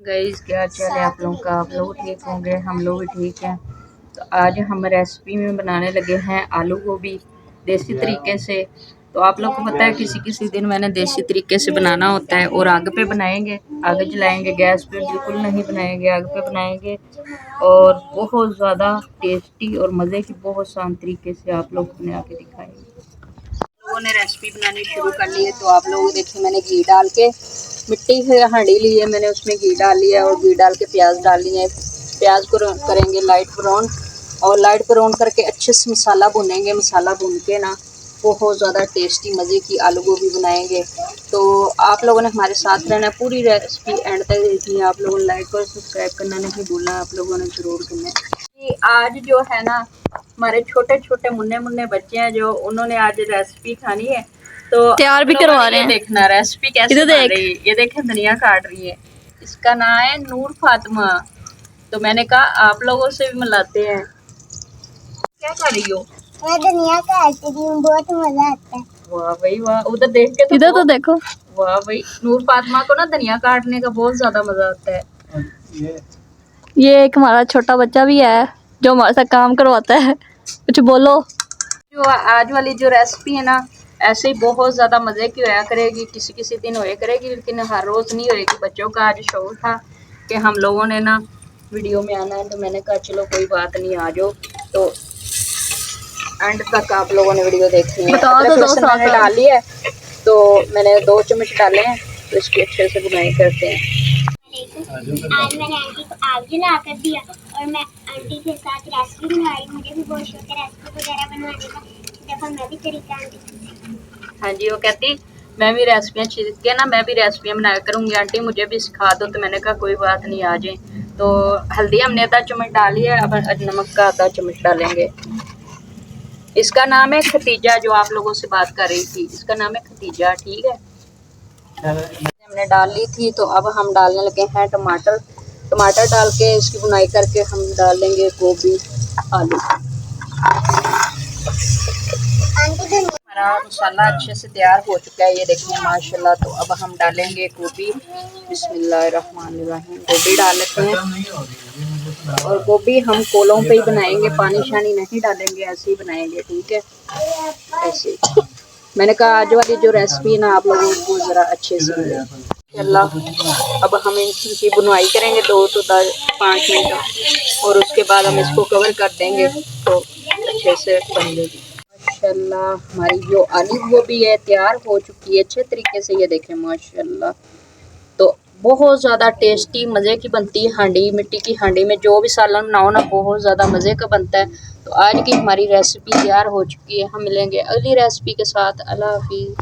Guys क्या चल है आप लोगों का। आप लोग ठीक होंगे, हम लोग भी ठीक हैं। तो आज हम रेसिपी में बनाने लगे हैं आलू गोभी देसी तरीके से। तो आप लोग को पता है किसी किसी दिन मैंने देसी तरीके से बनाना होता है और आग पे बनाएंगे, आग जलाएंगे, गैस पे बिल्कुल नहीं बनाएंगे, आग पे बनाएंगे और बहुत ज़्यादा टेस्टी और मज़े की बहुत आसान तरीके से आप लोग को बना के दिखाएंगे। लोगों ने रेसिपी बनानी शुरू कर ली है। तो आप लोग देखिए मैंने घी डाल के मिट्टी से हांडी ली है, मैंने उसमें घी डाल लिया और घी डाल के प्याज डाल लिए है। प्याज को करेंगे लाइट ब्राउन और लाइट ब्राउन करके अच्छे से मसाला भुनेंगे। मसाला भून के ना बहुत ज़्यादा टेस्टी मज़े की आलू गोभी बनाएंगे। तो आप लोगों ने हमारे साथ रहना, पूरी रेसिपी एंड तक देखनी है। आप लोगों ने लाइक और सब्सक्राइब करना नहीं भूलना, आप लोगों ने ज़रूर करना है। आज जो है ना हमारे छोटे छोटे मुन्ने मुन्ने बच्चे हैं जो उन्होंने आज रेसिपी खानी है, तो तैयार भी करवा रहे हैं। देखना रेसिपी कैसे बन रही है। ये देखें धनिया काट रही है, इसका नाम है नूर फातिमा। तो मैंने कहा आप लोगों से भी मिलाते हैं। क्या कर रही हो? मैं धनिया काट रही हूँ, बहुत मजा आता है। वाह भाई वाह, उधर देख के इधर तो देखो। वाह भाई, नूर फातिमा को ना धनिया काटने का बहुत ज्यादा मजा आता है। ये एक हमारा छोटा बच्चा भी है जो हमारे साथ काम करवाता है। कुछ बोलो। जो आज वाली जो रेसिपी है ना ऐसे ही बहुत ज़्यादा मज़े की होया करेगी, किसी किसी दिन होया करेगी लेकिन हर रोज़ नहीं होएगी। बच्चों का आज शौक था कि हम लोगों ने ना वीडियो में आना है, तो मैंने कहा चलो कोई बात नहीं आ जाओ। तो एंड तक आप लोगों ने वीडियो देखनी है। मैंने डाली है तो मैंने 2 चम्मच डाले हैं, तो इसकी अच्छे से बुनाई करते हैं। आज मैंने आंटी को आग जला कर दिया और मैं आंटी के साथ रेसिपी बनाई। मुझे भी बहुत शौक है रेसिपी वगैरह बनवाने का। देखो मैं भी तरीका आंटी। हाँ जी, वो कहती मैं भी रेसिपियाँ सीख के ना मैं भी रेसिपियाँ बनाया करूँगी आंटी, मुझे भी सिखा दो। तो मैंने कहा कोई बात नहीं आ जाए। तो हल्दी हमने आधा चम्मच डाली है, अब नमक का आधा चम्मच डालेंगे। इसका नाम है खतीजा, जो आप लोगों से बात कर रही थी इसका नाम है खतीजा, ठीक है। हमने डाल ली थी, तो अब हम डालने लगे हैं टमाटर। टमाटर डाल के इसकी बुनाई करके हम डालेंगे गोभी आलू। हमारा मसाला अच्छे से तैयार हो चुका है, ये देखिए माशाल्लाह। तो अब हम डालेंगे गोभी। बिस्मिल्लाहिर्रहमानिर्रहीम। गोभी डाल लेते हैं और गोभी हम कोलों पे ही बनाएंगे, पानी शानी नहीं डालेंगे, ऐसे ही बनाएंगे, ठीक है। ऐसे मैंने कहा आज वाली जो रेसिपी है ना आप लोगों को ज़रा अच्छे से मिले अल्लाह। अब हम इनकी बुनाई करेंगे 2 से 5 मिनट और उसके बाद हम इसको कवर कर देंगे तो अच्छे से बन जाएगी। माशाल्लाह हमारी जो आलू गोभी है तैयार हो चुकी है अच्छे तरीके से, ये देखें माशाल्लाह। तो बहुत ज़्यादा टेस्टी मज़े की बनती है हांडी, मिट्टी की हांडी में जो भी सालन बनाओ ना बहुत ज़्यादा मज़े का बनता है। तो आज की हमारी रेसिपी तैयार हो चुकी है, हम मिलेंगे अगली रेसिपी के साथ। अल्लाह हाफिज़।